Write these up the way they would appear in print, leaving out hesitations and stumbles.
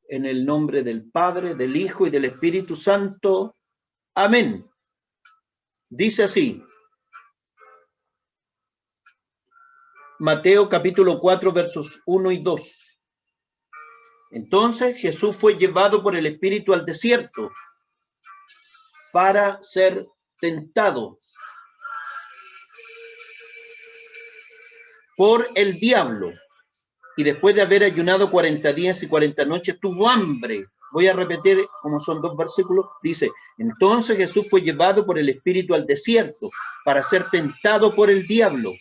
En el nombre del Padre, del Hijo y del Espíritu Santo. Amén. Dice así. Mateo capítulo 4, versos 1 y 2. Entonces Jesús fue llevado por el Espíritu al desierto para ser tentado por el diablo. Y después de haber ayunado 40 días y 40 noches, tuvo hambre. Voy a repetir, como son dos versículos. Dice, entonces Jesús fue llevado por el Espíritu al desierto para ser tentado por el diablo.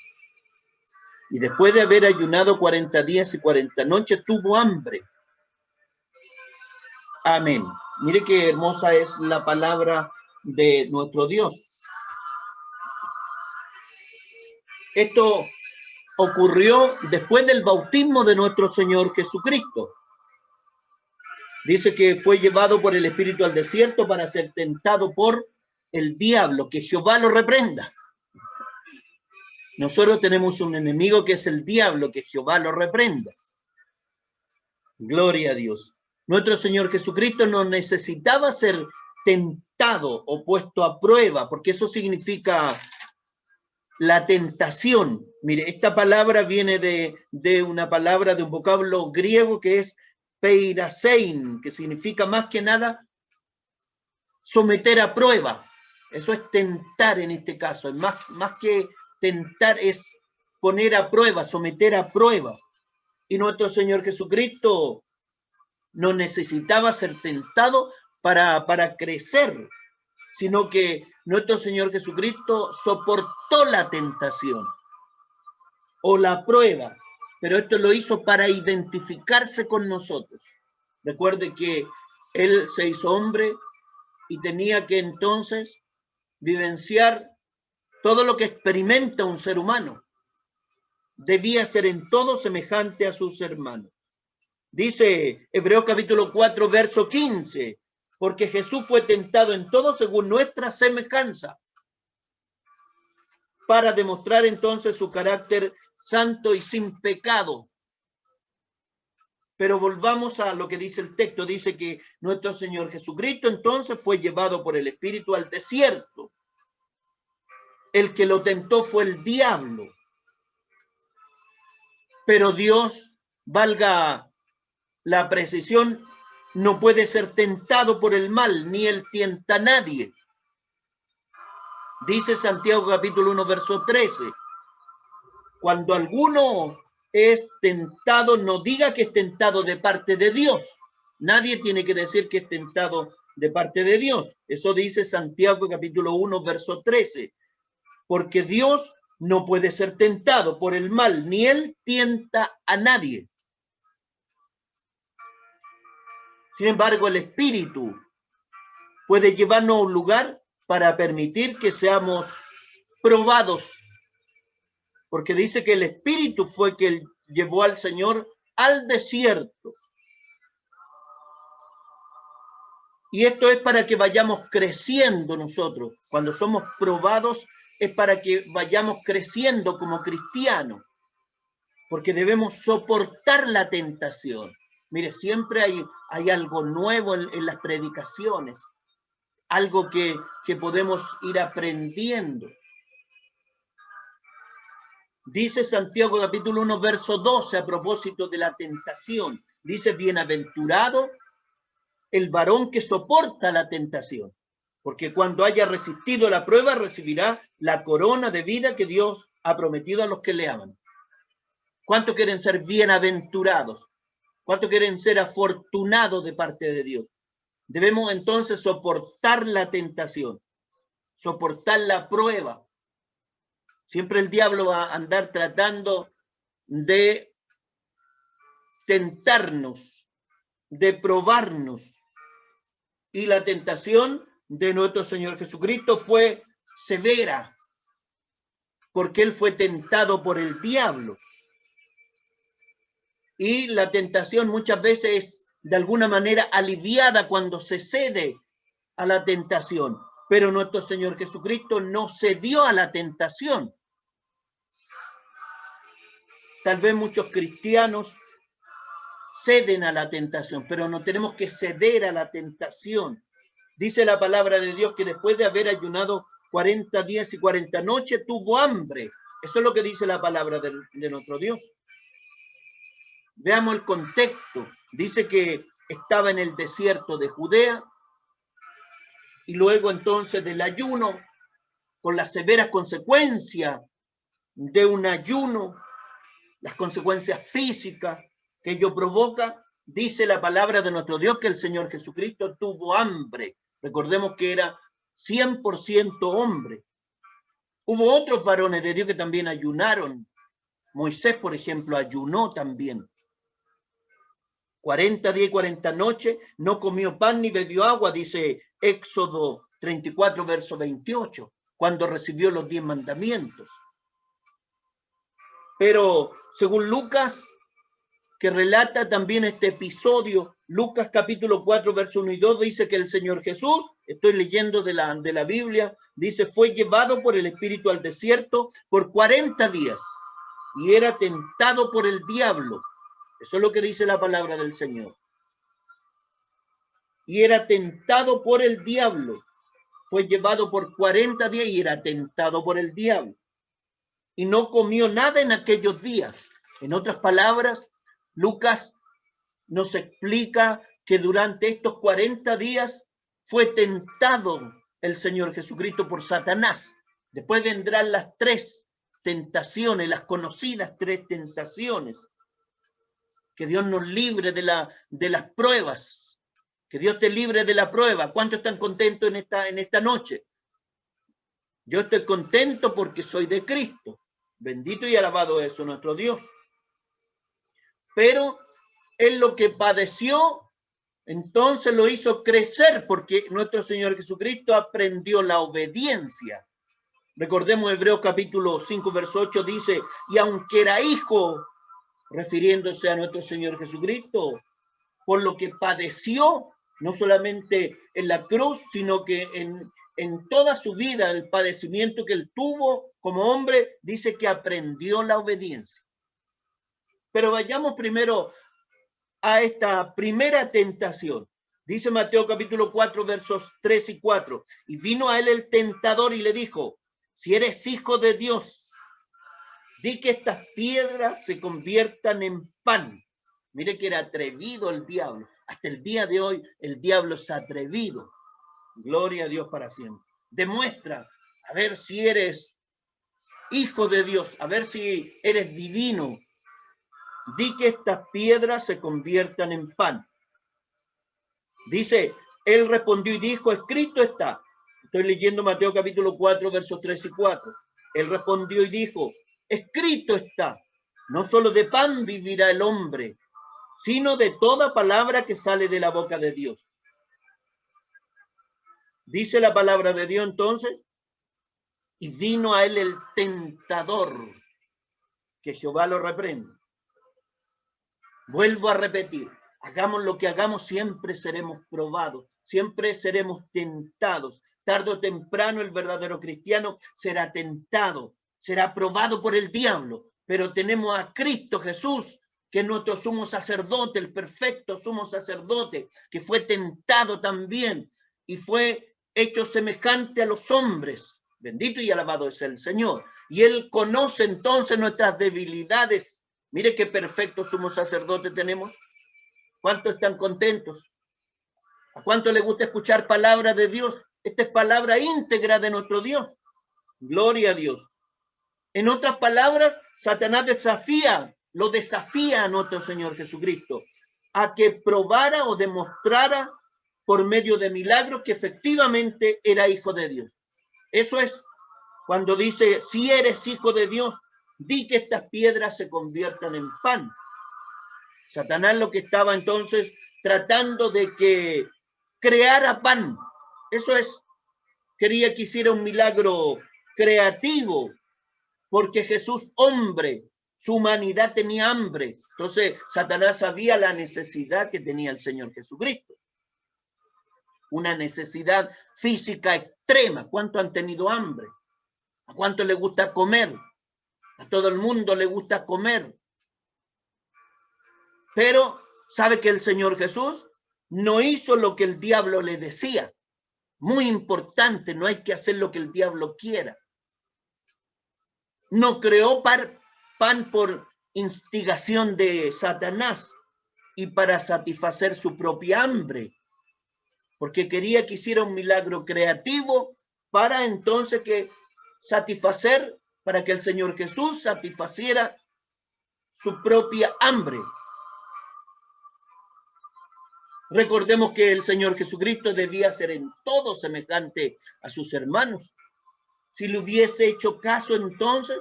Y después de haber ayunado 40 días y 40 noches, tuvo hambre. Amén. Mire qué hermosa es la palabra de nuestro Dios. Esto ocurrió después del bautismo de nuestro Señor Jesucristo. Dice que fue llevado por el Espíritu al desierto para ser tentado por el diablo, que Jehová lo reprenda. Nosotros tenemos un enemigo que es el diablo, que Jehová lo reprenda. Gloria a Dios. Nuestro Señor Jesucristo no necesitaba ser tentado o puesto a prueba, porque eso significa la tentación. Mire, esta palabra viene de una palabra, de un vocablo griego que es peirasein, que significa más que nada someter a prueba. Eso es tentar en este caso. Más que tentar es poner a prueba, someter a prueba. Y nuestro Señor Jesucristo no necesitaba ser tentado para crecer, sino que nuestro Señor Jesucristo soportó la tentación o la prueba, pero esto lo hizo para identificarse con nosotros. Recuerde que Él se hizo hombre y tenía que entonces vivenciar todo lo que experimenta un ser humano. Debía ser en todo semejante a sus hermanos. Dice Hebreos capítulo 4, verso 15, porque Jesús fue tentado en todo según nuestra semejanza, para demostrar entonces su carácter santo y sin pecado. Pero volvamos a lo que dice el texto. Dice que nuestro Señor Jesucristo entonces fue llevado por el Espíritu al desierto. El que lo tentó fue el diablo. Pero Dios, valga la precisión, no puede ser tentado por el mal, ni él tienta a nadie. Dice Santiago capítulo 1, verso 13. Cuando alguno es tentado, no diga que es tentado de parte de Dios. Nadie tiene que decir que es tentado de parte de Dios. Eso dice Santiago capítulo 1, verso 13. Porque Dios no puede ser tentado por el mal, ni él tienta a nadie. Sin embargo, el Espíritu puede llevarnos a un lugar para permitir que seamos probados. Porque dice que el Espíritu fue que llevó al Señor al desierto. Y esto es para que vayamos creciendo nosotros. Cuando somos probados es para que vayamos creciendo como cristianos. Porque debemos soportar la tentación. Mire, siempre hay algo nuevo en las predicaciones. Algo que podemos ir aprendiendo. Dice Santiago capítulo 1, verso 12 a propósito de la tentación. Dice, bienaventurado el varón que soporta la tentación, porque cuando haya resistido la prueba recibirá la corona de vida que Dios ha prometido a los que le aman. ¿Cuántos quieren ser bienaventurados? ¿Cuántos quieren ser afortunados de parte de Dios? Debemos entonces soportar la tentación, soportar la prueba. Siempre el diablo va a andar tratando de tentarnos, de probarnos. Y la tentación de nuestro Señor Jesucristo fue severa, porque Él fue tentado por el diablo. Y la tentación muchas veces es de alguna manera aliviada cuando se cede a la tentación. Pero nuestro Señor Jesucristo no cedió a la tentación. Tal vez muchos cristianos ceden a la tentación, pero no tenemos que ceder a la tentación. Dice la palabra de Dios que después de haber ayunado 40 días y 40 noches, tuvo hambre. Eso es lo que dice la palabra de nuestro Dios. Veamos el contexto. Dice que estaba en el desierto de Judea y luego entonces del ayuno, con las severas consecuencias de un ayuno, las consecuencias físicas que ello provoca, dice la palabra de nuestro Dios que el Señor Jesucristo tuvo hambre. Recordemos que era 100% hombre. Hubo otros varones de Dios que también ayunaron. Moisés, por ejemplo, ayunó también. 40 días y 40 noches, no comió pan ni bebió agua, dice Éxodo 34, verso 28, cuando recibió los 10 mandamientos. Pero según Lucas, que relata también este episodio, Lucas capítulo 4, verso 1 y 2, dice que el Señor Jesús, estoy leyendo de la Biblia, dice, fue llevado por el Espíritu al desierto por 40 días y era tentado por el diablo. Eso es lo que dice la palabra del Señor. Y era tentado por el diablo. Fue llevado por 40 días y era tentado por el diablo. Y no comió nada en aquellos días. En otras palabras, Lucas nos explica que durante estos 40 días fue tentado el Señor Jesucristo por Satanás. Después vendrán las 3 tentaciones, las conocidas 3 tentaciones. Que Dios nos libre de las pruebas. Que Dios te libre de la prueba. ¿Cuántos están contentos en esta noche? Yo estoy contento porque soy de Cristo. Bendito y alabado es nuestro Dios. Pero en lo que padeció, entonces lo hizo crecer, porque nuestro Señor Jesucristo aprendió la obediencia. Recordemos Hebreos capítulo 5, verso 8, dice, y aunque era hijo, refiriéndose a nuestro Señor Jesucristo, por lo que padeció, no solamente en la cruz, sino que en toda su vida, el padecimiento que él tuvo como hombre, dice que aprendió la obediencia. Pero vayamos primero a esta primera tentación. Dice Mateo capítulo 4, versos 3 y 4. Y vino a él el tentador y le dijo, si eres hijo de Dios, di que estas piedras se conviertan en pan. Mire que era atrevido el diablo. Hasta el día de hoy el diablo es atrevido. Gloria a Dios para siempre. Demuestra, a ver si eres hijo de Dios, a ver si eres divino. Di que estas piedras se conviertan en pan. Dice, él respondió y dijo, escrito está. Estoy leyendo Mateo capítulo 4, versos 3 y 4. Él respondió y dijo, escrito está, no solo de pan vivirá el hombre, sino de toda palabra que sale de la boca de Dios. Dice la palabra de Dios entonces, y vino a él el tentador, que Jehová lo reprende. Vuelvo a repetir, hagamos lo que hagamos, siempre seremos probados, siempre seremos tentados. Tarde o temprano el verdadero cristiano será tentado, será probado por el diablo, pero tenemos a Cristo Jesús, que es nuestro sumo sacerdote, el perfecto sumo sacerdote, que fue tentado también y fue hecho semejante a los hombres. Bendito y alabado es el Señor. Y Él conoce entonces nuestras debilidades. Mire qué perfecto sumo sacerdote tenemos. ¿Cuántos están contentos? ¿A cuánto le gusta escuchar palabra de Dios? Esta es palabra íntegra de nuestro Dios. Gloria a Dios. En otras palabras, Satanás lo desafía a nuestro Señor Jesucristo a que probara o demostrara por medio de milagros que efectivamente era hijo de Dios. Eso es cuando dice, si eres hijo de Dios, di que estas piedras se conviertan en pan. Satanás lo que estaba entonces tratando de que creara pan. Eso es, quería que hiciera un milagro creativo, porque Jesús, hombre, su humanidad tenía hambre. Entonces, Satanás sabía la necesidad que tenía el Señor Jesucristo. Una necesidad física extrema. ¿Cuánto han tenido hambre? ¿A cuánto le gusta comer? A todo el mundo le gusta comer. Pero ¿Sabe que el Señor Jesús no hizo lo que el diablo le decía? Muy importante, no hay que hacer lo que el diablo quiera. No creó pan por instigación de Satanás y para satisfacer su propia hambre, porque quería que hiciera un milagro creativo para entonces para que el Señor Jesús satisfaciera su propia hambre. Recordemos que el Señor Jesucristo debía ser en todo semejante a sus hermanos. Si le hubiese hecho caso, entonces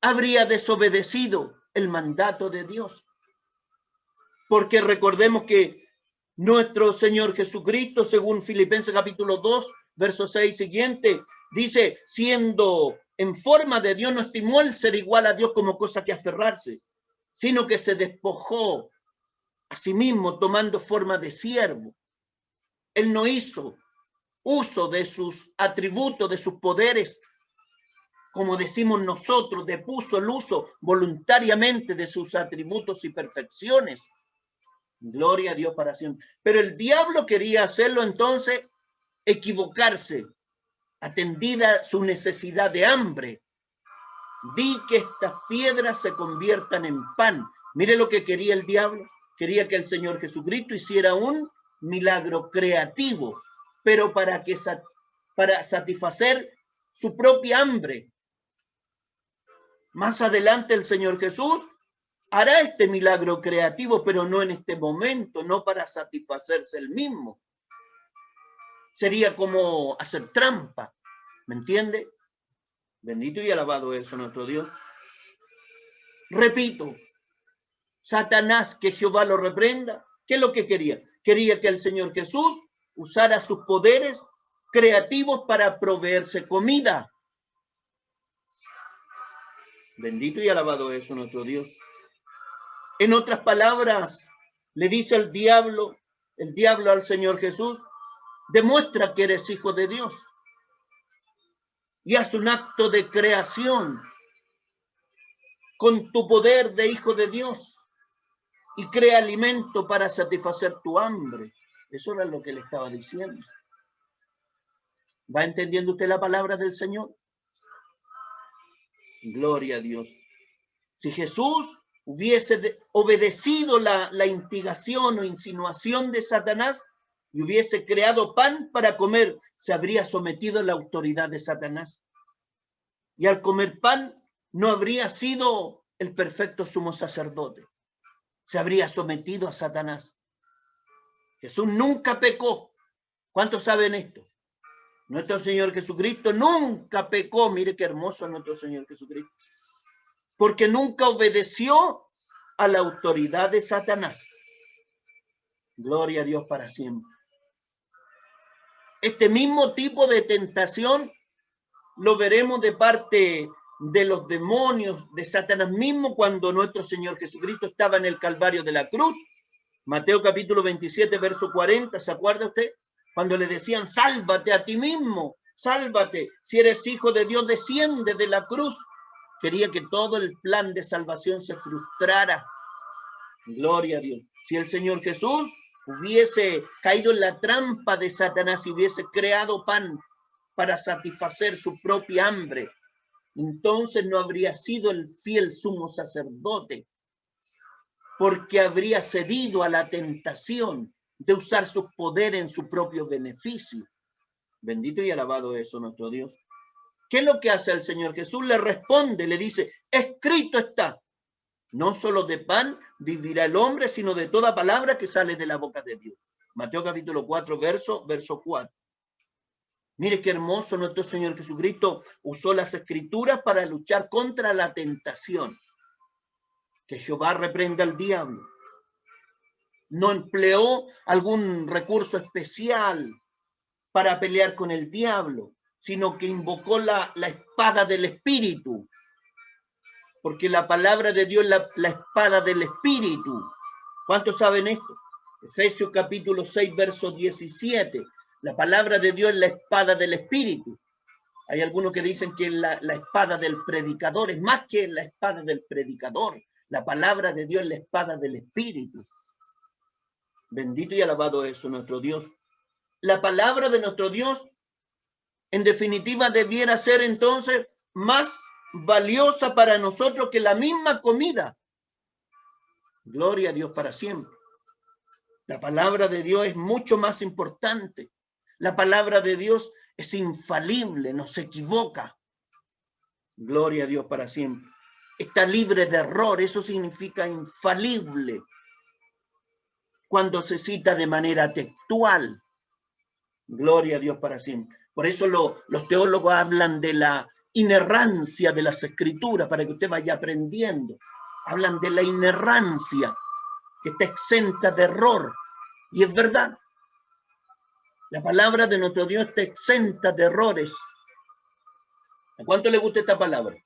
habría desobedecido el mandato de Dios. Porque recordemos que nuestro Señor Jesucristo, según Filipenses capítulo 2, verso 6 siguiente, dice, siendo en forma de Dios, no estimó el ser igual a Dios como cosa que aferrarse, sino que se despojó a sí mismo tomando forma de siervo. Él no hizo uso de sus atributos, de sus poderes, como decimos nosotros, depuso el uso voluntariamente de sus atributos y perfecciones. Gloria a Dios para siempre. Pero el diablo quería hacerlo entonces equivocarse, atendida su necesidad de hambre. Di que estas piedras se conviertan en pan. Mire lo que quería el diablo. Quería que el Señor Jesucristo hiciera un milagro creativo, pero para satisfacer su propia hambre. Más adelante el Señor Jesús hará este milagro creativo, pero no en este momento, no para satisfacerse él mismo. Sería como hacer trampa, ¿me entiende? Bendito y alabado es nuestro Dios. Repito, Satanás, que Jehová lo reprenda, ¿qué es lo que quería? Quería que el Señor Jesús usara sus poderes creativos para proveerse comida. Bendito y alabado es nuestro Dios. En otras palabras, le dice el diablo al Señor Jesús, demuestra que eres hijo de Dios y haz un acto de creación con tu poder de hijo de Dios y crea alimento para satisfacer tu hambre. Eso era lo que le estaba diciendo. ¿Va entendiendo usted la palabra del Señor? Gloria a Dios. Si Jesús hubiese obedecido la instigación o insinuación de Satanás y hubiese creado pan para comer, se habría sometido a la autoridad de Satanás. Y al comer pan no habría sido el perfecto sumo sacerdote. Se habría sometido a Satanás. Jesús nunca pecó. ¿Cuántos saben esto? Nuestro Señor Jesucristo nunca pecó. Mire qué hermoso es nuestro Señor Jesucristo. Porque nunca obedeció a la autoridad de Satanás. Gloria a Dios para siempre. Este mismo tipo de tentación lo veremos de parte de los demonios, de Satanás mismo, cuando nuestro Señor Jesucristo estaba en el Calvario de la cruz. Mateo capítulo 27, verso 40, ¿se acuerda usted? Cuando le decían, sálvate a ti mismo, sálvate, si eres hijo de Dios, desciende de la cruz. Quería que todo el plan de salvación se frustrara. Gloria a Dios. Si el Señor Jesús hubiese caído en la trampa de Satanás y hubiese creado pan para satisfacer su propia hambre, entonces no habría sido el fiel sumo sacerdote, porque habría cedido a la tentación de usar sus poderes en su propio beneficio. Bendito y alabado es nuestro Dios. ¿Qué es lo que hace el Señor Jesús? Le responde, le dice, escrito está, no solo de pan vivirá el hombre, sino de toda palabra que sale de la boca de Dios. Mateo capítulo 4, verso 4. Mire qué hermoso, nuestro Señor Jesucristo usó las escrituras para luchar contra la tentación. Que Jehová reprenda al diablo. No empleó algún recurso especial para pelear con el diablo, sino que invocó la espada del Espíritu. Porque la palabra de Dios es la espada del Espíritu. ¿Cuántos saben esto? Efesios capítulo 6, verso 17. La palabra de Dios es la espada del Espíritu. Hay algunos que dicen que la espada del predicador es más que la espada del predicador. La palabra de Dios es la espada del Espíritu. Bendito y alabado es nuestro Dios. La palabra de nuestro Dios, en definitiva, debiera ser entonces más valiosa para nosotros que la misma comida. Gloria a Dios para siempre. La palabra de Dios es mucho más importante. La palabra de Dios es infalible, no se equivoca. Gloria a Dios para siempre. Está libre de error, eso significa infalible. Cuando se cita de manera textual. Gloria a Dios para siempre. Por eso los teólogos hablan de la inerrancia de las Escrituras, para que usted vaya aprendiendo. Hablan de la inerrancia, que está exenta de error. Y es verdad. La palabra de nuestro Dios está exenta de errores. ¿A cuánto le gusta esta palabra?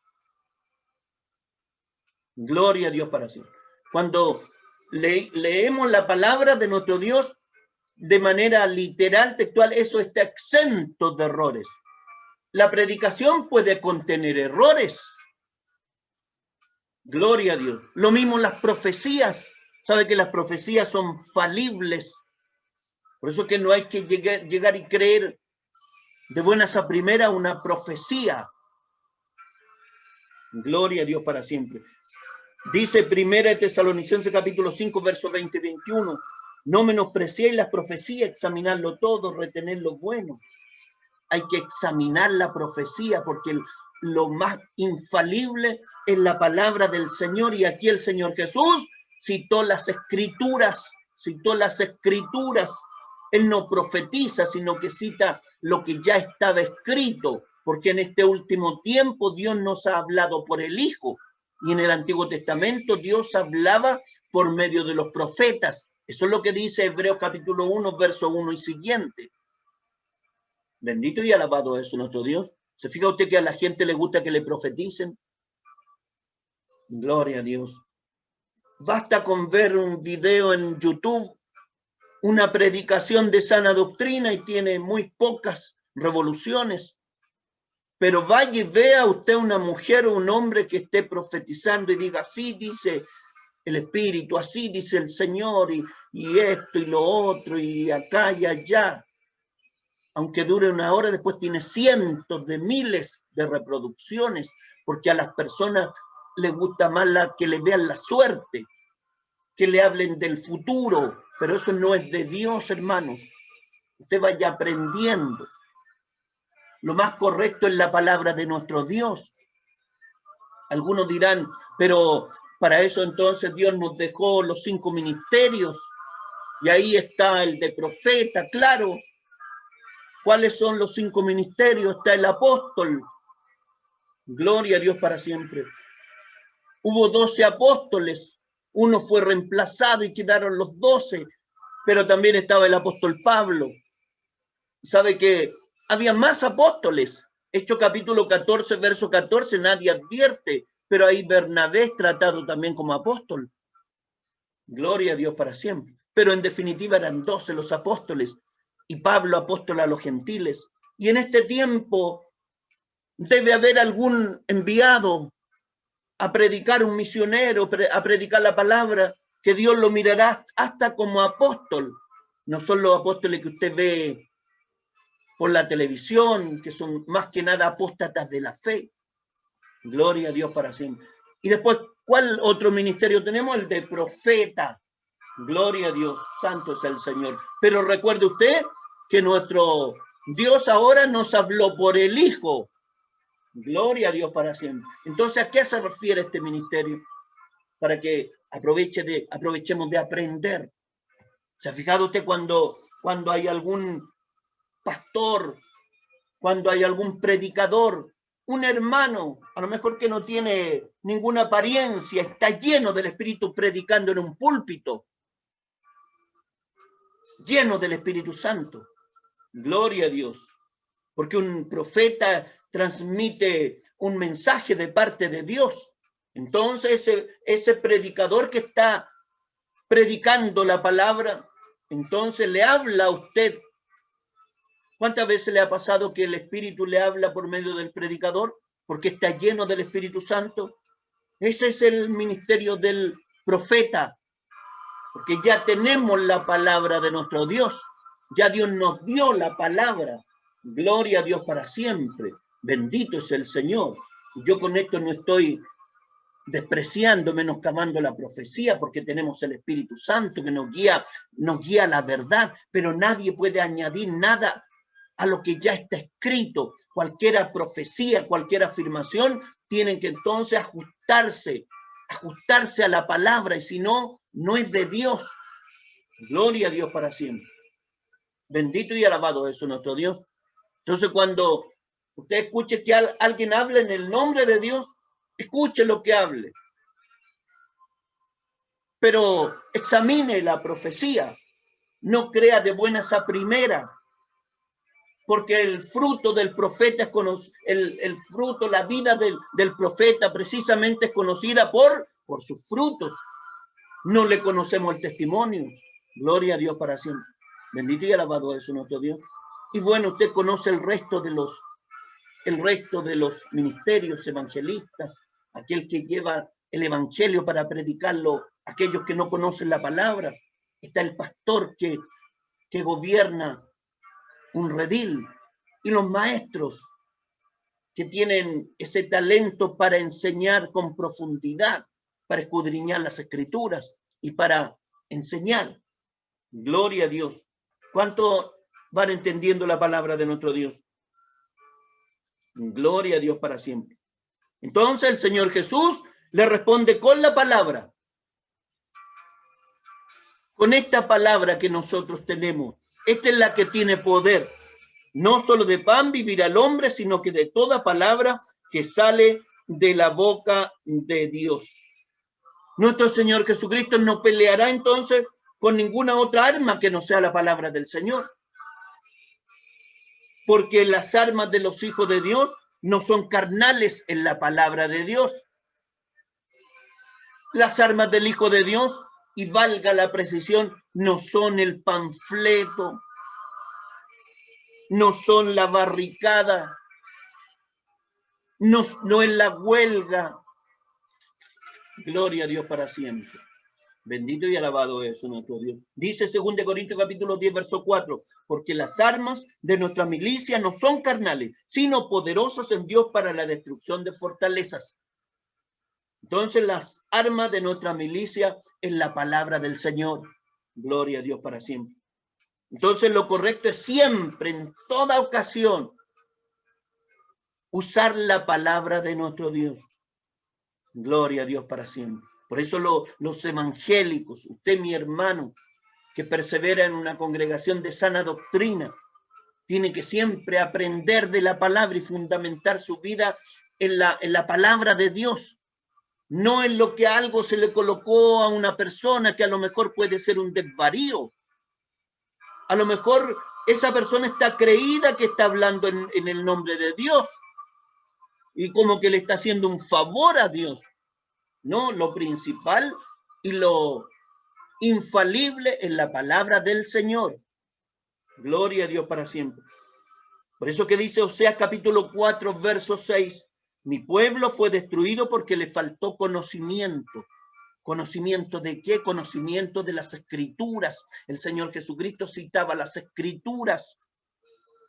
Gloria a Dios para siempre. Cuando leemos la palabra de nuestro Dios de manera literal, textual, eso está exento de errores. La predicación puede contener errores. Gloria a Dios. Lo mismo las profecías. Sabe que las profecías son falibles. Por eso que no hay que llegar y creer de buenas a primera una profecía. Gloria a Dios para siempre. Dice 1 Tesalonicenses capítulo 5, verso 20 y 21. No menospreciéis las profecías, examinarlo todo, retener lo bueno. Hay que examinar la profecía porque lo más infalible es la palabra del Señor. Y aquí el Señor Jesús citó las Escrituras, Él no profetiza, sino que cita lo que ya estaba escrito, porque en este último tiempo Dios nos ha hablado por el Hijo. Y en el Antiguo Testamento Dios hablaba por medio de los profetas. Eso es lo que dice Hebreos capítulo 1, verso 1 y siguiente. Bendito y alabado es nuestro Dios. ¿Se fija usted que a la gente le gusta que le profeticen? Gloria a Dios. Basta con ver un video en YouTube, una predicación de sana doctrina y tiene muy pocas revoluciones. Pero vaya y vea usted una mujer o un hombre que esté profetizando y diga, así dice el Espíritu, así dice el Señor, y esto y lo otro, y acá y allá. Aunque dure una hora, después tiene cientos de miles de reproducciones, porque a las personas les gusta más que le vean la suerte, que le hablen del futuro, pero eso no es de Dios, hermanos. Usted vaya aprendiendo. Lo más correcto es la palabra de nuestro Dios. Algunos dirán, pero para eso entonces Dios nos dejó los 5 ministerios, y ahí está el de profeta, claro. ¿Cuáles son los 5 ministerios? Está el apóstol. Gloria a Dios para siempre. Hubo 12 apóstoles, uno fue reemplazado y quedaron los 12, pero también estaba el apóstol Pablo. ¿Sabe que había más apóstoles? Hechos capítulo 14, verso 14, nadie advierte, pero ahí Bernabé es tratado también como apóstol. Gloria a Dios para siempre. Pero en definitiva eran 12 los apóstoles, y Pablo apóstol a los gentiles. Y en este tiempo debe haber algún enviado a predicar, un misionero, a predicar la palabra, que Dios lo mirará hasta como apóstol. No son los apóstoles que usted ve por la televisión, que son más que nada apóstatas de la fe. Gloria a Dios para siempre. Y después, ¿cuál otro ministerio tenemos? El de profeta. Gloria a Dios, santo es el Señor. Pero recuerde usted que nuestro Dios ahora nos habló por el Hijo. Gloria a Dios para siempre. Entonces, ¿a qué se refiere este ministerio? Para que aprovechemos de aprender. ¿Se ha fijado usted cuando hay algún pastor, cuando hay algún predicador, un hermano, a lo mejor que no tiene ninguna apariencia, está lleno del Espíritu predicando en un púlpito, lleno del Espíritu Santo? Gloria a Dios, porque un profeta transmite un mensaje de parte de Dios. Entonces ese predicador que está predicando la palabra, entonces le habla a usted. ¿Cuántas veces le ha pasado que el Espíritu le habla por medio del predicador? Porque está lleno del Espíritu Santo. Ese es el ministerio del profeta, porque ya tenemos la palabra de nuestro Dios. Ya Dios nos dio la palabra. Gloria a Dios para siempre. Bendito es el Señor. Yo con esto no estoy despreciando, menoscabando la profecía, porque tenemos el Espíritu Santo que nos guía a la verdad, pero nadie puede añadir nada a lo que ya está escrito. Cualquier profecía, cualquier afirmación, tienen que entonces ajustarse a la palabra, y si no, no es de Dios. Gloria a Dios para siempre. Bendito y alabado es nuestro Dios. Entonces, cuando usted escuche que alguien hable en el nombre de Dios, escuche lo que hable, pero examine la profecía. No crea de buenas a primeras, porque el fruto del profeta es el fruto, la vida del profeta precisamente es conocida por sus frutos. No le conocemos el testimonio. Gloria a Dios para siempre. Bendito y alabado es nuestro Dios. Y bueno, usted conoce el resto de los ministerios evangelistas, aquel que lleva el evangelio para predicarlo, aquellos que no conocen la palabra. Está el pastor que gobierna un redil, y los maestros que tienen ese talento para enseñar con profundidad, para escudriñar las escrituras y para enseñar. Gloria a Dios. ¿Cuánto van entendiendo la palabra de nuestro Dios? Gloria a Dios para siempre. Entonces el Señor Jesús le responde con la palabra. Con esta palabra que nosotros tenemos. Esta es la que tiene poder. No solo de pan vivirá el hombre, sino que de toda palabra que sale de la boca de Dios. Nuestro Señor Jesucristo no peleará entonces con ninguna otra arma que no sea la palabra del Señor. Porque las armas de los hijos de Dios no son carnales en la palabra de Dios. Las armas del Hijo de Dios, y valga la precisión, no son el panfleto, no son la barricada, no es la huelga. Gloria a Dios para siempre. Bendito y alabado es nuestro Dios. Dice 2 Corintios capítulo 10, verso 4, porque las armas de nuestra milicia no son carnales, sino poderosas en Dios para la destrucción de fortalezas. Entonces las armas de nuestra milicia es la palabra del Señor. Gloria a Dios para siempre. Entonces lo correcto es siempre, en toda ocasión, usar la palabra de nuestro Dios. Gloria a Dios para siempre. Por eso los evangélicos, usted mi hermano, que persevera en una congregación de sana doctrina, tiene que siempre aprender de la palabra y fundamentar su vida en la palabra de Dios. No en lo que algo se le colocó a una persona que a lo mejor puede ser un desvarío. A lo mejor esa persona está creída que está hablando en el nombre de Dios y como que le está haciendo un favor a Dios. No, lo principal y lo infalible es la palabra del Señor. Gloria a Dios para siempre. Por eso que dice Oseas capítulo 4, verso 6, mi pueblo fue destruido porque le faltó conocimiento. ¿Conocimiento de qué? Conocimiento de las escrituras. El Señor Jesucristo citaba las escrituras.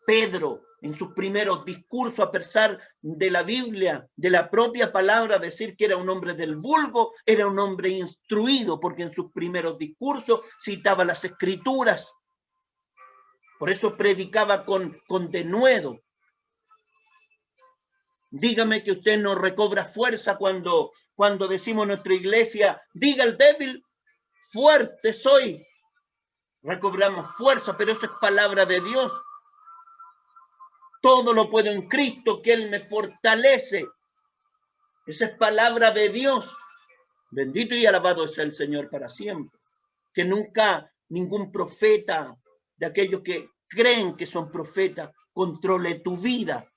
Pedro, en sus primeros discursos, a pesar de la Biblia, de la propia palabra, decir que era un hombre del vulgo, era un hombre instruido, porque en sus primeros discursos citaba las escrituras. Por eso predicaba con denuedo. Dígame que usted no recobra fuerza cuando decimos en nuestra iglesia, diga el débil, fuerte soy. Recobramos fuerza, pero eso es palabra de Dios. Todo lo puedo en Cristo, que Él me fortalece. Esa es palabra de Dios. Bendito y alabado es el Señor para siempre. Que nunca ningún profeta de aquellos que creen que son profetas controle tu vida.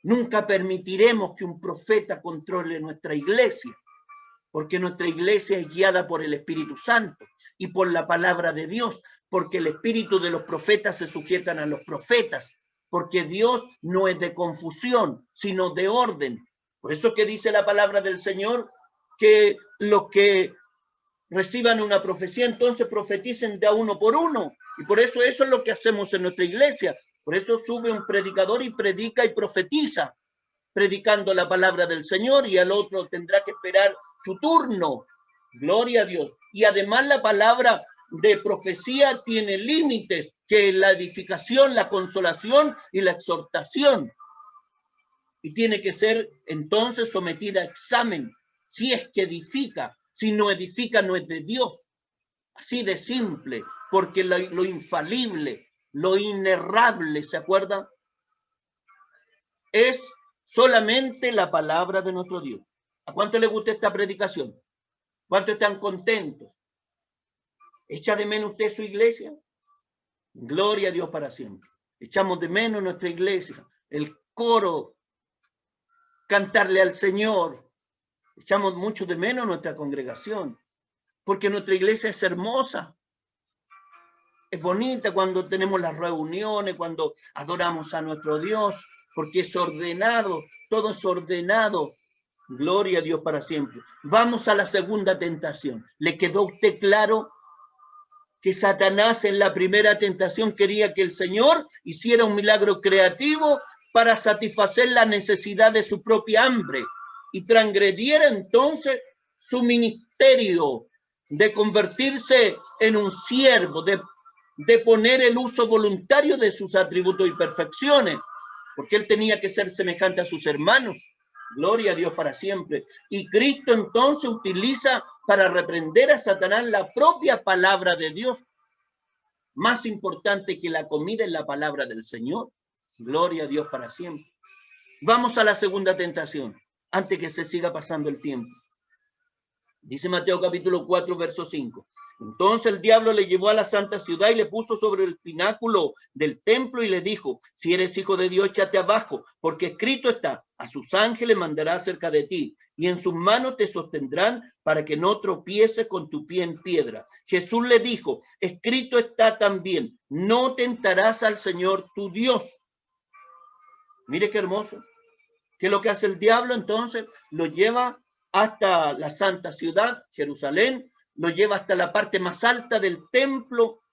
Nunca permitiremos que un profeta controle nuestra iglesia, porque nuestra iglesia es guiada por el Espíritu Santo y por la palabra de Dios, porque el espíritu de los profetas se sujetan a los profetas, porque Dios no es de confusión, sino de orden. Por eso que dice la palabra del Señor, que los que reciban una profecía, entonces profeticen de a uno por uno. Y por eso es lo que hacemos en nuestra iglesia. Por eso sube un predicador y predica y profetiza, predicando la palabra del Señor, y al otro tendrá que esperar su turno. Gloria a Dios. Y además la palabra de profecía tiene límites, que la edificación, la consolación y la exhortación. Y tiene que ser entonces sometida a examen, si es que edifica. Si no edifica, no es de Dios. Así de simple, porque lo infalible, lo inerrable, ¿se acuerdan? Es solamente la palabra de nuestro Dios. ¿A cuánto le gusta esta predicación? ¿Cuántos están contentos? ¿Echa de menos usted su iglesia? Gloria a Dios para siempre. Echamos de menos nuestra iglesia, el coro, cantarle al Señor. Echamos mucho de menos nuestra congregación, porque nuestra iglesia es hermosa. Es bonita cuando tenemos las reuniones, cuando adoramos a nuestro Dios, porque es ordenado, todo es ordenado. Gloria a Dios para siempre. Vamos a la segunda tentación. ¿Le quedó a usted claro que Satanás en la primera tentación quería que el Señor hiciera un milagro creativo para satisfacer la necesidad de su propia hambre y transgrediera entonces su ministerio de convertirse en un siervo, de poner el uso voluntario de sus atributos y perfecciones, porque él tenía que ser semejante a sus hermanos? Gloria a Dios para siempre. Y Cristo entonces utiliza para reprender a Satanás la propia palabra de Dios. Más importante que la comida es la palabra del Señor. Gloria a Dios para siempre. Vamos a la segunda tentación, antes que se siga pasando el tiempo. Dice Mateo capítulo 4, verso 5. Entonces el diablo le llevó a la santa ciudad y le puso sobre el pináculo del templo y le dijo: si eres hijo de Dios, échate abajo, porque escrito está: a sus ángeles mandará cerca de ti, y en sus manos te sostendrán para que no tropieces con tu pie en piedra. Jesús le dijo: escrito está también: no tentarás al Señor tu Dios. Mire qué hermoso. ¿Qué es lo que hace el diablo? Entonces lo lleva hasta la santa ciudad, Jerusalén, lo lleva hasta la parte más alta del templo,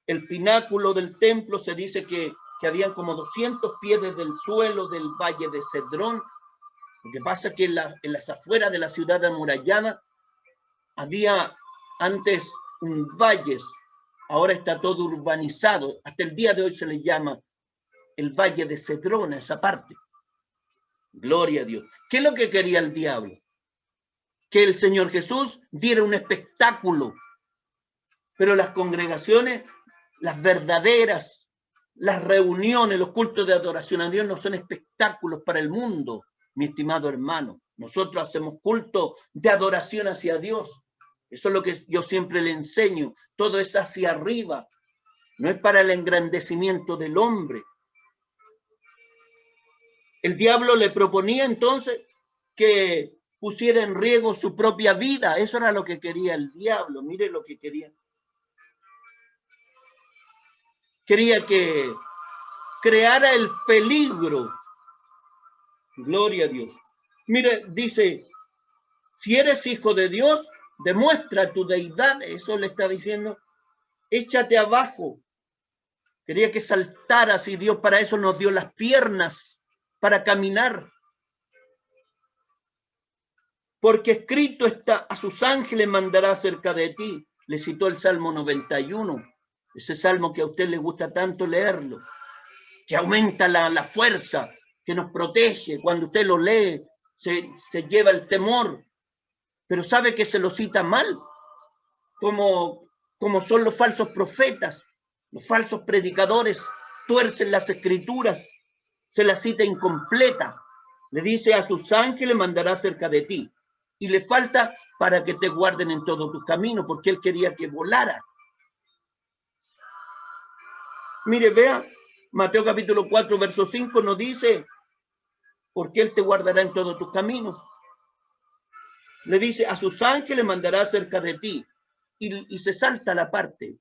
el pináculo del templo. Se dice que habían como 200 pies desde el suelo del valle de Cedrón. Lo que pasa es que en las afueras de la ciudad amurallada había antes un valles, ahora está todo urbanizado. Hasta el día de hoy se le llama el valle de Cedrón, a esa parte. Gloria a Dios. ¿Qué es lo que quería el diablo? Que el Señor Jesús diera un espectáculo. Pero las congregaciones, las verdaderas, las reuniones, los cultos de adoración a Dios no son espectáculos para el mundo, mi estimado hermano. Nosotros hacemos culto de adoración hacia Dios. Eso es lo que yo siempre le enseño. Todo es hacia arriba. No es para el engrandecimiento del hombre. El diablo le proponía entonces que pusiera en riesgo su propia vida. Eso era lo que quería el diablo. Mire lo que quería. Quería que creara el peligro. Gloria a Dios. Mire, dice: si eres hijo de Dios, demuestra tu deidad. Eso le está diciendo. Échate abajo. Quería que saltaras, y Dios para eso nos dio las piernas, para caminar. Porque escrito está: a sus ángeles mandará cerca de ti. Le citó el Salmo 91, ese salmo que a usted le gusta tanto leerlo, que aumenta la fuerza, que nos protege. Cuando usted lo lee, se lleva el temor, pero sabe que se lo cita mal, como son los falsos profetas, los falsos predicadores, tuercen las escrituras, se la cita incompleta. Le dice: a sus ángeles mandará cerca de ti. Y le falta: para que te guarden en todos tus caminos, porque él quería que volara. Mire, vea, Mateo capítulo 4, verso 5 nos dice: porque él te guardará en todos tus caminos. Le dice: a sus ángeles mandará cerca de ti. Y se salta la parte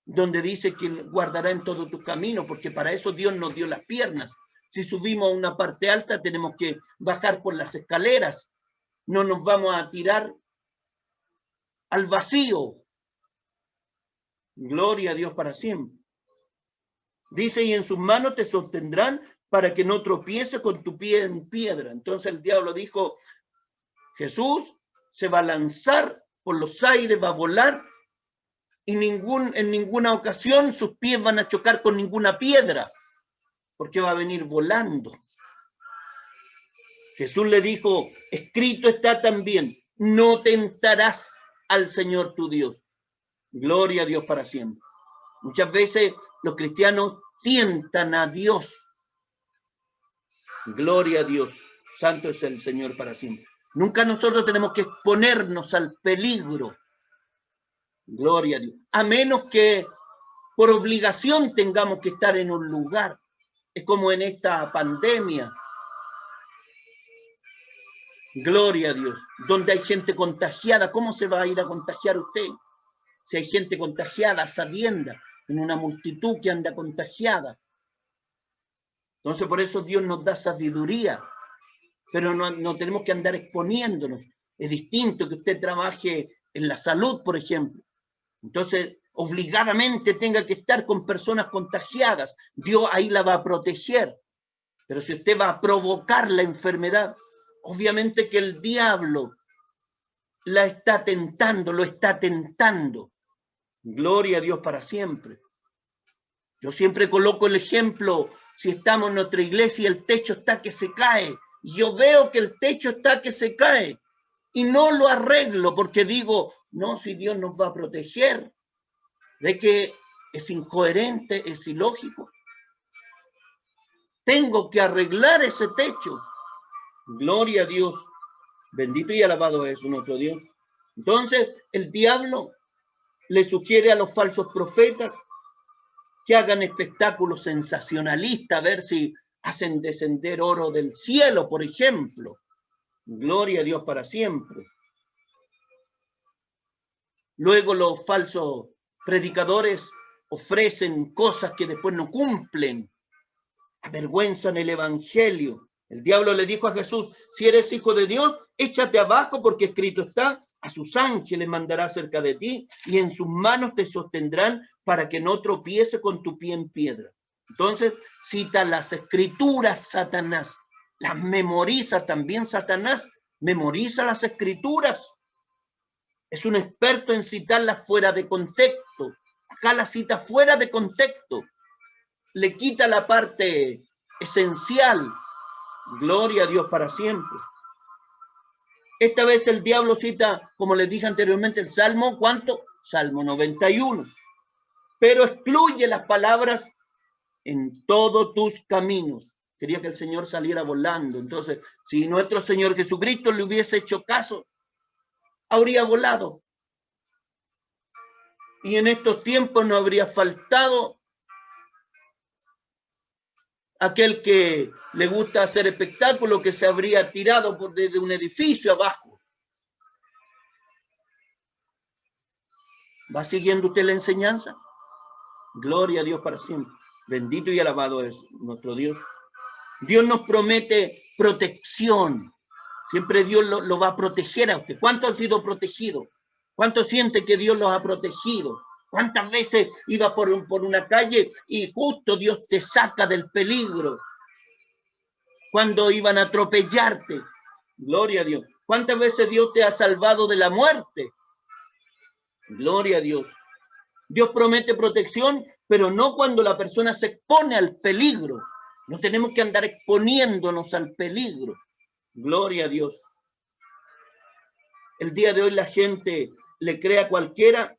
donde dice que guardará en todos tus caminos, porque para eso Dios nos dio las piernas. Si subimos a una parte alta, tenemos que bajar por las escaleras. no nos vamos a tirar al vacío. Gloria a Dios para siempre. Dice, y en sus manos te sostendrán para que no tropiece con tu pie en piedra. Entonces el diablo dijo, Jesús se va a lanzar por los aires, va a volar, y en ninguna ocasión sus pies van a chocar con ninguna piedra, porque va a venir volando. Jesús le dijo, escrito está también, no tentarás al Señor tu Dios. Gloria a Dios para siempre. Muchas veces los cristianos tientan a Dios. Gloria a Dios. Santo es el Señor para siempre. Nunca nosotros tenemos que exponernos al peligro. Gloria a Dios. A menos que por obligación tengamos que estar en un lugar. Es como en esta pandemia. Gloria a Dios. Donde hay gente contagiada, ¿cómo se va a ir a contagiar usted? Si hay gente contagiada, sabiendo, en una multitud que anda contagiada. Entonces por eso Dios nos da sabiduría. Pero no tenemos que andar exponiéndonos. Es distinto que usted trabaje en la salud, por ejemplo. Entonces, obligadamente tenga que estar con personas contagiadas. Dios ahí la va a proteger. Pero si usted va a provocar la enfermedad, obviamente que el diablo la está tentando, lo está tentando. Gloria a Dios para siempre. Yo siempre coloco el ejemplo, si estamos en nuestra iglesia y el techo está que se cae, y yo veo que el techo está que se cae, y no lo arreglo porque digo, no, si Dios nos va a proteger, de que es incoherente, es ilógico. Tengo que arreglar ese techo. Gloria a Dios. Bendito y alabado es nuestro Dios. Entonces, el diablo le sugiere a los falsos profetas que hagan espectáculos sensacionalistas, a ver si hacen descender oro del cielo, por ejemplo. Gloria a Dios para siempre. Luego los falsos predicadores ofrecen cosas que después no cumplen, avergüenzan el evangelio. El diablo le dijo a Jesús, si eres hijo de Dios, échate abajo porque escrito está, a sus ángeles mandará cerca de ti y en sus manos te sostendrán para que no tropiece con tu pie en piedra. Entonces cita las escrituras Satanás, las memoriza también Satanás, memoriza las escrituras. Es un experto en citarlas fuera de contexto. Acá la cita fuera de contexto. Le quita la parte esencial. Gloria a Dios para siempre. Esta vez el diablo cita, como les dije anteriormente, el Salmo, ¿cuánto? Salmo 91. Pero excluye las palabras en todos tus caminos. Quería que el Señor saliera volando. Entonces, si nuestro Señor Jesucristo le hubiese hecho caso, habría volado. Y en estos tiempos no habría faltado aquel que le gusta hacer espectáculo, que se habría tirado desde un edificio abajo. ¿Va siguiendo usted la enseñanza? Gloria a Dios para siempre. Bendito y alabado es nuestro Dios. Dios nos promete protección. Siempre Dios lo va a proteger a usted. ¿Cuántos han sido protegidos? ¿Cuántos sienten que Dios los ha protegido? ¿Cuántas veces iba por una calle y justo Dios te saca del peligro? Cuando iban a atropellarte. Gloria a Dios. ¿Cuántas veces Dios te ha salvado de la muerte? Gloria a Dios. Dios promete protección, pero no cuando la persona se expone al peligro. No tenemos que andar exponiéndonos al peligro. Gloria a Dios. El día de hoy la gente le cree a cualquiera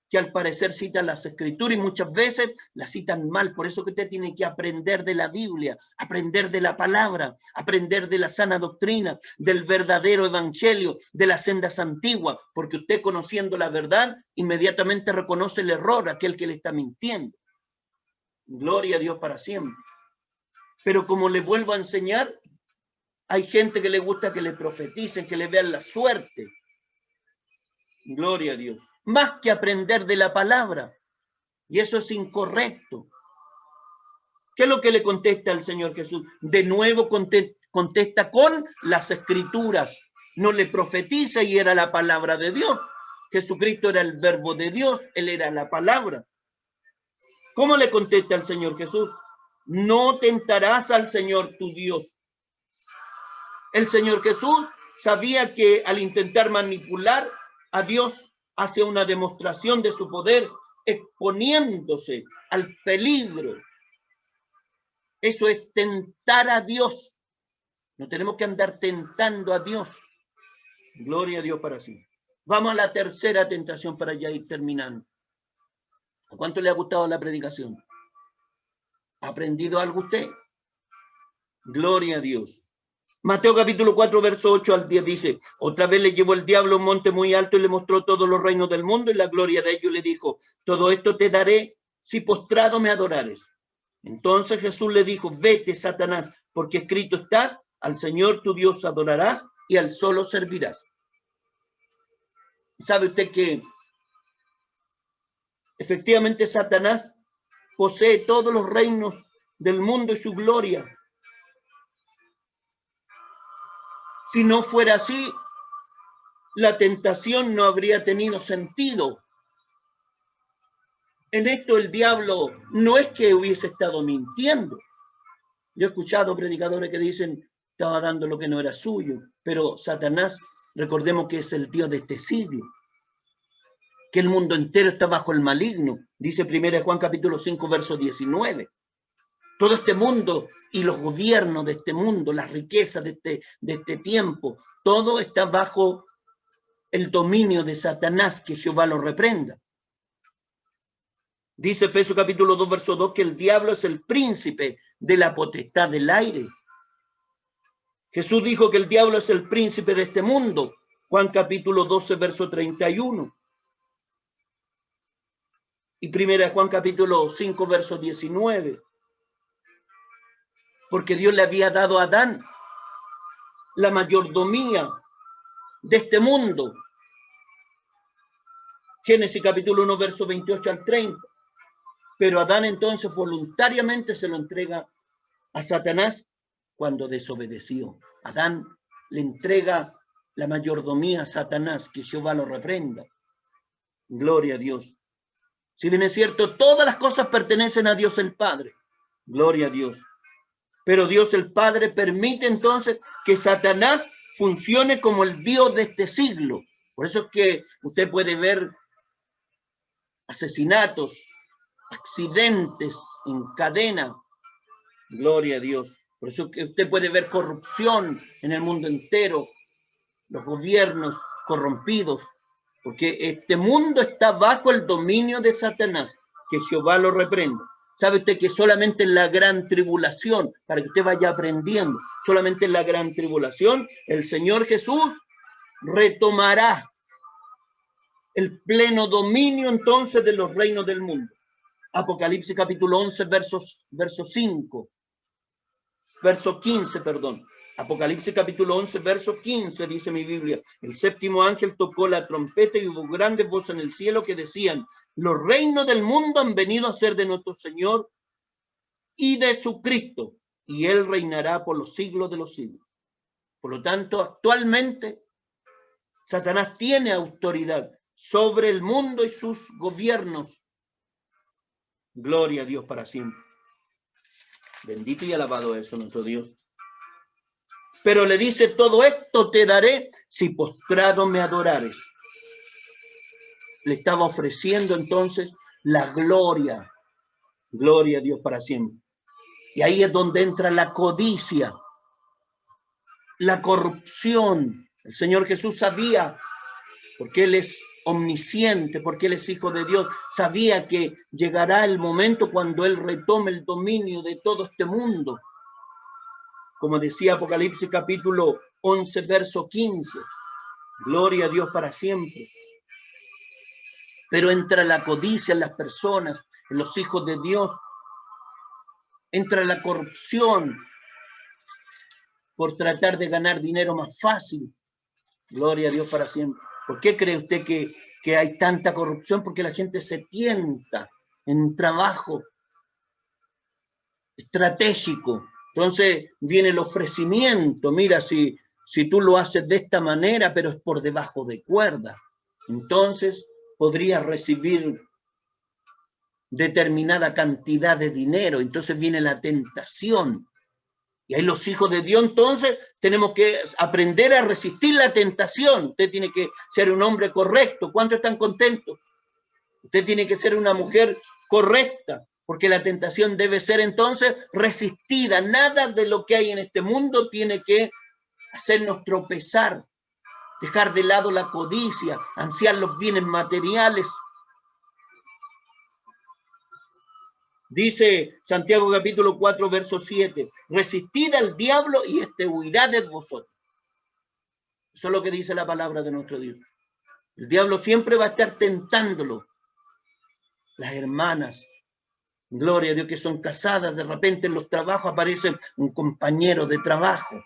que al parecer citan las escrituras y muchas veces las citan mal. Por eso que usted tiene que aprender de la Biblia, aprender de la palabra, aprender de la sana doctrina, del verdadero evangelio, de las sendas antiguas, porque usted conociendo la verdad, inmediatamente reconoce el error, aquel que le está mintiendo. Gloria a Dios para siempre. Pero como les vuelvo a enseñar, hay gente que le gusta que le profeticen, que le vean la suerte. Gloria a Dios. Más que aprender de la palabra. Y eso es incorrecto. ¿Qué es lo que le contesta el Señor Jesús? De nuevo contesta con las escrituras. no le profetiza y era la palabra de Dios. Jesucristo era el verbo de Dios, Él era la palabra. ¿Cómo le contesta el Señor Jesús? No tentarás al Señor tu Dios. El Señor Jesús sabía que al intentar manipular a Dios hacia una demostración de su poder, exponiéndose al peligro. Eso es tentar a Dios. No tenemos que andar tentando a Dios. Gloria a Dios para sí. Vamos a la tercera tentación para ya ir terminando. ¿A cuánto le ha gustado la predicación? ¿Ha aprendido algo usted? Gloria a Dios. Mateo capítulo 4, verso 8 al 10 dice, otra vez le llevó el diablo a un monte muy alto y le mostró todos los reinos del mundo y la gloria de ellos, le dijo, todo esto te daré si postrado me adorares. Entonces Jesús le dijo, vete, Satanás, porque escrito estás, al Señor tu Dios adorarás y al solo servirás. ¿Sabe usted que efectivamente Satanás posee todos los reinos del mundo y su gloria? Si no fuera así, la tentación no habría tenido sentido. En esto el diablo no es que hubiese estado mintiendo. Yo he escuchado predicadores que dicen estaba dando lo que no era suyo, pero Satanás, recordemos que es el Dios de este siglo, que el mundo entero está bajo el maligno. Dice 1 Juan capítulo 5, verso 19. Todo este mundo y los gobiernos de este mundo, las riquezas de este tiempo, todo está bajo el dominio de Satanás, que Jehová lo reprenda. Dice Efesios capítulo 2, verso 2, que el diablo es el príncipe de la potestad del aire. Jesús dijo que el diablo es el príncipe de este mundo. Juan capítulo 12, verso 31. Y 1 Juan capítulo 5, verso 19. Porque Dios le había dado a Adán la mayordomía de este mundo. Génesis capítulo 1, verso 28 al 30. Pero Adán entonces voluntariamente se lo entrega a Satanás cuando desobedeció. Adán le entrega la mayordomía a Satanás, que Jehová lo reprenda. Gloria a Dios. Si bien es cierto, todas las cosas pertenecen a Dios el Padre. Gloria a Dios. Pero Dios el Padre permite entonces que Satanás funcione como el Dios de este siglo. Por eso es que usted puede ver asesinatos, accidentes en cadena. Gloria a Dios. Por eso que usted puede ver corrupción en el mundo entero, los gobiernos corrompidos, porque este mundo está bajo el dominio de Satanás, que Jehová lo reprenda. ¿Sabe usted que solamente en la gran tribulación, para que usted vaya aprendiendo, solamente en la gran tribulación, el Señor Jesús retomará el pleno dominio entonces de los reinos del mundo? Apocalipsis capítulo 11, verso 5. Verso 15, perdón. Apocalipsis capítulo 11, verso 15, dice mi Biblia. El séptimo ángel tocó la trompeta y hubo grandes voces en el cielo que decían, los reinos del mundo han venido a ser de nuestro Señor y de su Cristo, y Él reinará por los siglos de los siglos. Por lo tanto, actualmente, Satanás tiene autoridad sobre el mundo y sus gobiernos. Gloria a Dios para siempre. Bendito y alabado es nuestro Dios. Pero le dice, todo esto te daré si postrado me adorares. Le estaba ofreciendo entonces la gloria. Gloria a Dios para siempre. Y ahí es donde entra la codicia, la corrupción. El Señor Jesús sabía, porque Él es omnisciente, porque Él es hijo de Dios, sabía que llegará el momento cuando Él retome el dominio de todo este mundo. Como decía Apocalipsis capítulo 11, verso 15. Gloria a Dios para siempre. Pero entra la codicia en las personas, en los hijos de Dios. Entra la corrupción por tratar de ganar dinero más fácil. Gloria a Dios para siempre. ¿Por qué cree usted que hay tanta corrupción? Porque la gente se tienta en trabajo estratégico. Entonces viene el ofrecimiento. Mira, si si tú lo haces de esta manera, pero es por debajo de cuerda, entonces podrías recibir determinada cantidad de dinero. Entonces viene la tentación. Y ahí los hijos de Dios, entonces, tenemos que aprender a resistir la tentación. Usted tiene que ser un hombre correcto. ¿Cuántos están contentos? Usted tiene que ser una mujer correcta, porque la tentación debe ser entonces resistida. Nada de lo que hay en este mundo tiene que hacernos tropezar, dejar de lado la codicia, ansiar los bienes materiales. Dice Santiago capítulo 4, verso 7, resistid al diablo y éste huirá de vosotros. Eso es lo que dice la palabra de nuestro Dios. El diablo siempre va a estar tentándolo. Las hermanas, gloria a Dios, que son casadas, de repente en los trabajos aparece un compañero de trabajo.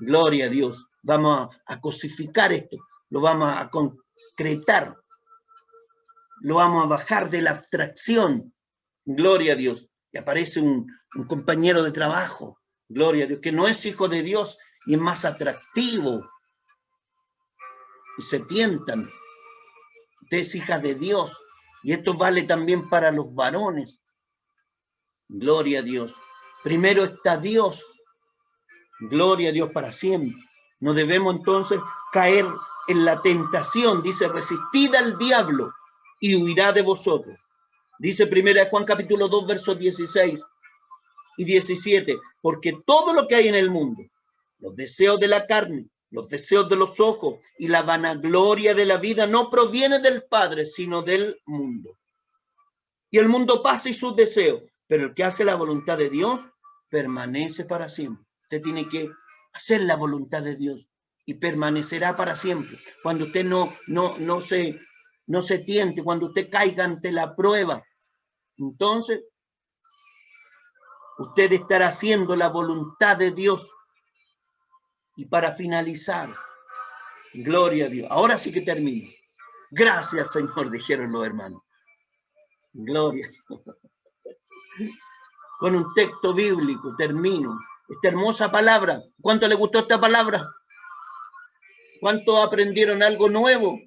Gloria a Dios. Vamos a cosificar esto, lo vamos a concretar, lo vamos a bajar de la abstracción. Gloria a Dios. Y aparece un compañero de trabajo, gloria a Dios, que no es hijo de Dios y es más atractivo. Y se tientan. Usted es hija de Dios. Y esto vale también para los varones. Gloria a Dios. Primero está Dios. Gloria a Dios para siempre. No debemos entonces caer en la tentación. Dice, resistid al diablo y huirá de vosotros. Dice 1 Juan capítulo 2, versos 16 y 17, porque todo lo que hay en el mundo, los deseos de la carne, los deseos de los ojos y la vanagloria de la vida no proviene del Padre, sino del mundo. Y el mundo pasa y sus deseos, pero el que hace la voluntad de Dios permanece para siempre. Usted tiene que hacer la voluntad de Dios y permanecerá para siempre. Cuando usted no se tiente, cuando usted caiga ante la prueba, entonces usted estará haciendo la voluntad de Dios. Y para finalizar, gloria a Dios. Ahora sí que termino. Gracias, Señor, dijeron los hermanos. Gloria. Con un texto bíblico termino. Esta hermosa palabra. ¿Cuánto le gustó esta palabra? ¿Cuántos aprendieron algo nuevo?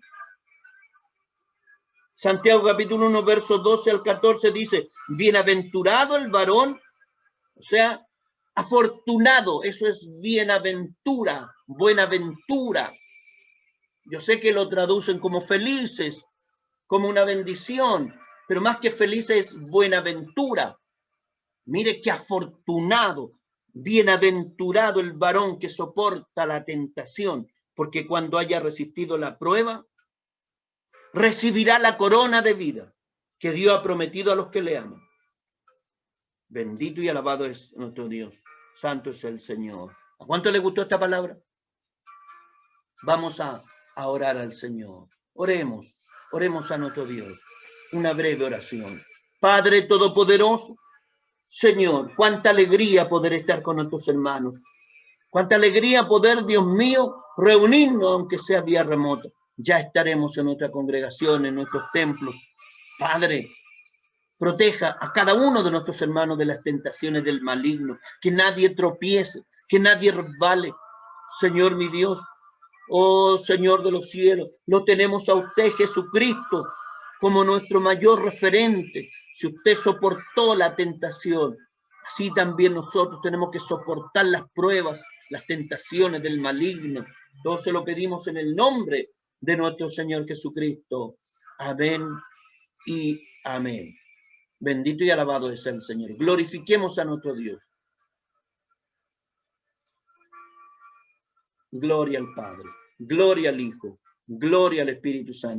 Santiago capítulo 1, versos 12 al 14 dice, bienaventurado el varón, o sea, afortunado, eso es bienaventura, buenaventura. Yo sé que lo traducen como felices, como una bendición, pero más que felices es buenaventura. Mire qué afortunado, bienaventurado el varón que soporta la tentación, porque cuando haya resistido la prueba, recibirá la corona de vida que Dios ha prometido a los que le aman. Bendito y alabado es nuestro Dios. Santo es el Señor. ¿A cuánto le gustó esta palabra? Vamos a orar al Señor. Oremos a nuestro Dios. Una breve oración. Padre Todopoderoso, Señor, cuánta alegría poder estar con nuestros hermanos. Cuánta alegría poder, Dios mío, reunirnos, aunque sea vía remota. Ya estaremos en nuestra congregación, en nuestros templos. Padre, proteja a cada uno de nuestros hermanos de las tentaciones del maligno. Que nadie tropiece, que nadie resbale. Señor mi Dios, oh Señor de los cielos, lo tenemos a usted, Jesucristo, como nuestro mayor referente. Si usted soportó la tentación, así también nosotros tenemos que soportar las pruebas, las tentaciones del maligno. Todo se lo pedimos en el nombre de nuestro Señor Jesucristo. Amén y amén. Bendito y alabado es el Señor. Glorifiquemos a nuestro Dios. Gloria al Padre, gloria al Hijo, gloria al Espíritu Santo.